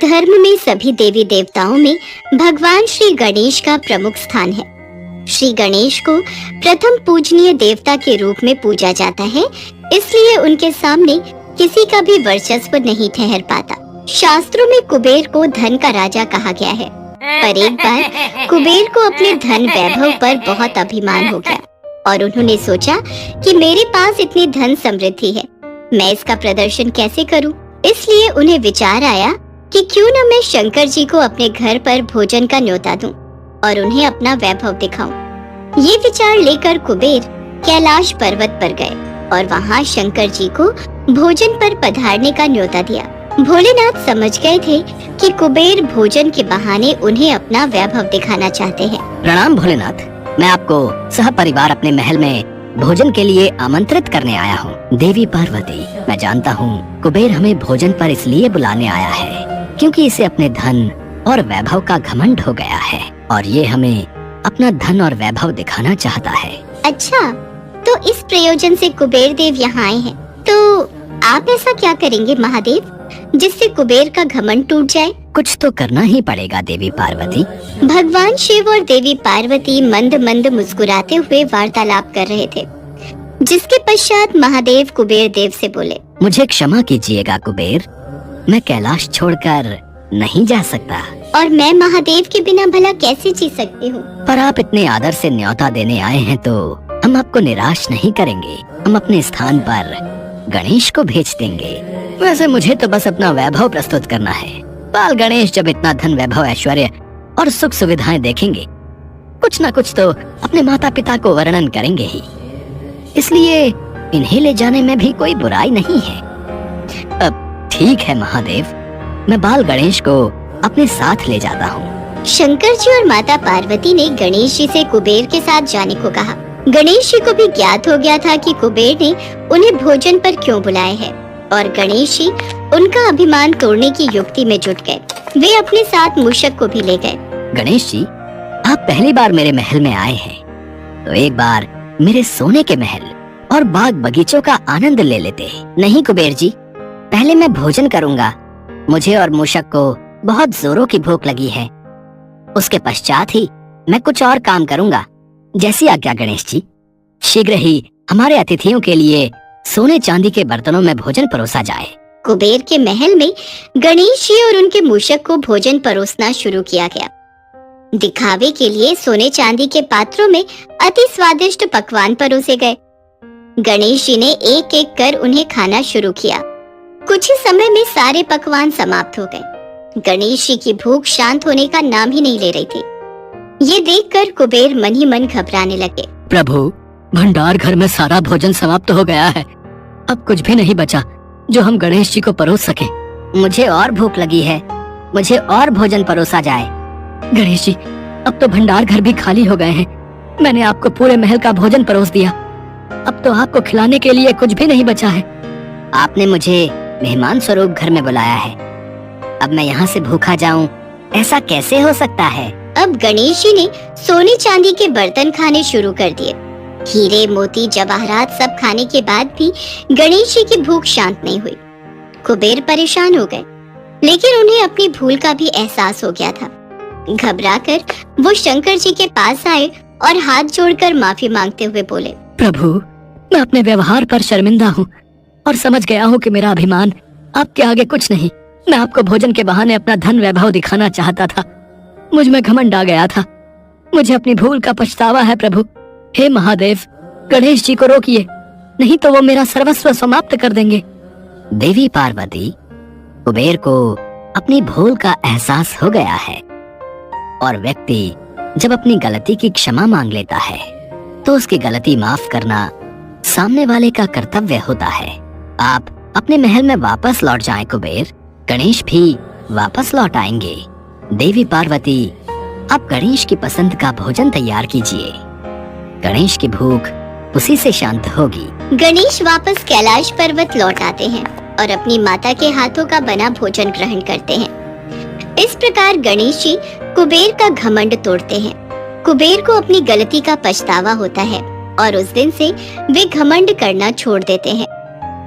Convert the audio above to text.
धर्म में सभी देवी देवताओं में भगवान श्री गणेश का प्रमुख स्थान है। श्री गणेश को प्रथम पूजनीय देवता के रूप में पूजा जाता है, इसलिए उनके सामने किसी का भी वर्चस्व नहीं ठहर पाता। शास्त्रों में कुबेर को धन का राजा कहा गया है, पर एक बार कुबेर को अपने धन वैभव पर बहुत अभिमान हो गया और उन्होंने सोचा कि मेरे पास इतनी धन समृद्धि है, मैं इसका प्रदर्शन कैसे करूं? इसलिए उन्हें विचार आया कि क्यों न मैं शंकर जी को अपने घर पर भोजन का न्योता दूं और उन्हें अपना वैभव दिखाऊं। ये विचार लेकर कुबेर कैलाश पर्वत पर गए और वहाँ शंकर जी को भोजन पर पधारने का न्योता दिया। भोलेनाथ समझ गए थे कि कुबेर भोजन के बहाने उन्हें अपना वैभव दिखाना चाहते हैं। प्रणाम भोलेनाथ, मैं आपको सह परिवार अपने महल में भोजन के लिए आमंत्रित करने आया हूँ। देवी पार्वती, मैं जानता हूँ कुबेर हमें भोजन पर इसलिए बुलाने आया है क्योंकि इसे अपने धन और वैभव का घमंड हो गया है और ये हमें अपना धन और वैभव दिखाना चाहता है। अच्छा, तो इस प्रयोजन से कुबेर देव यहाँ आए हैं, तो आप ऐसा क्या करेंगे महादेव जिससे कुबेर का घमंड टूट जाए? कुछ तो करना ही पड़ेगा देवी पार्वती। भगवान शिव और देवी पार्वती मंद मंद मुस्कुराते हुए वार्तालाप कर रहे थे, जिसके पश्चात महादेव कुबेर देव से बोले, मुझे क्षमा कीजिएगा कुबेर, मैं कैलाश छोड़कर नहीं जा सकता। और मैं महादेव के बिना भला कैसे जी सकती हूँ? पर आप इतने आदर से न्योता देने आए हैं तो हम आपको निराश नहीं करेंगे। हम अपने स्थान पर गणेश को भेज देंगे। वैसे मुझे तो बस अपना वैभव प्रस्तुत करना है। बाल गणेश जब इतना धन वैभव ऐश्वर्य और सुख सुविधाएं देखेंगे, कुछ न कुछ तो अपने माता पिता को वर्णन करेंगे ही, इसलिए इन्हें ले जाने में भी कोई बुराई नहीं है। अब ठीक है महादेव, मैं बाल गणेश को अपने साथ ले जाता हूँ। शंकर जी और माता पार्वती ने गणेश जी से कुबेर के साथ जाने को कहा। गणेश जी को भी ज्ञात हो गया था कि कुबेर ने उन्हें भोजन पर क्यों बुलाया है और गणेश जी उनका अभिमान तोड़ने की युक्ति में जुट गए। वे अपने साथ मूषक को भी ले गए। गणेश जी, आप पहली बार मेरे महल में आए हैं, तो एक बार मेरे सोने के महल और बाग बगीचों का आनंद ले लेते। नहीं कुबेर जी, पहले मैं भोजन करूँगा। मुझे और मूषक को बहुत जोरों की भूख लगी है। उसके पश्चात ही मैं कुछ और काम करूँगा। जैसी आज्ञा गणेश जी। शीघ्र ही हमारे अतिथियों के लिए सोने चांदी के बर्तनों में भोजन परोसा जाए। कुबेर के महल में गणेश जी और उनके मूषक को भोजन परोसना शुरू किया गया। दिखावे के लिए सोने चांदी के पात्रों में अति स्वादिष्ट पकवान परोसे गए। गणेश जी ने एक एक कर उन्हें खाना शुरू किया। कुछ ही समय में सारे पकवान समाप्त हो गए। गणेश जी की भूख शांत होने का नाम ही नहीं ले रही थी। ये देखकर कुबेर मन ही मन घबराने लगे। प्रभु, भंडार घर में सारा भोजन समाप्त हो गया है। अब कुछ भी नहीं बचा जो हम गणेश जी को परोस सके। मुझे और भूख लगी है, मुझे और भोजन परोसा जाए। गणेश जी, अब तो भंडार घर भी खाली हो गए हैं। मैंने आपको पूरे महल का भोजन परोस दिया, अब तो आपको खिलाने के लिए कुछ भी नहीं बचा है। आपने मुझे मेहमान स्वरूप घर में बुलाया है, अब मैं यहाँ से भूखा जाऊँ, ऐसा कैसे हो सकता है? अब गणेश जी ने सोने चांदी के बर्तन खाने शुरू कर दिए। हीरे मोती जवाहरात सब खाने के बाद भी गणेश जी की भूख शांत नहीं हुई। कुबेर परेशान हो गए, लेकिन उन्हें अपनी भूल का भी एहसास हो गया था। घबराकर वो शंकर जी के पास आए और हाथ जोड़कर माफी मांगते हुए बोले, प्रभु, मैं अपने व्यवहार पर शर्मिंदा हूँ और समझ गया हूँ कि मेरा अभिमान आपके आगे कुछ नहीं। मैं आपको भोजन के बहाने अपना धन वैभव दिखाना चाहता था, मुझ में घमंड आ गया था। मुझे अपनी भूल का पछतावा है प्रभु। हे महादेव, गणेश जी को रोकिए, नहीं तो वो मेरा सर्वस्व समाप्त कर देंगे। देवी पार्वती, कुबेर को अपनी भूल का एहसास हो गया है और व्यक्ति जब अपनी गलती की क्षमा मांग लेता है तो उसकी गलती माफ करना सामने वाले का कर्तव्य होता है। आप अपने महल में वापस लौट जाएं कुबेर, गणेश भी वापस लौट आएंगे। देवी पार्वती, आप गणेश की पसंद का भोजन तैयार कीजिए, गणेश की भूख उसी से शांत होगी। गणेश वापस कैलाश पर्वत लौट आते हैं और अपनी माता के हाथों का बना भोजन ग्रहण करते हैं। इस प्रकार गणेश जी कुबेर का घमंड तोड़ते हैं। कुबेर को अपनी गलती का पछतावा होता है और उस दिन से वे घमंड करना छोड़ देते हैं।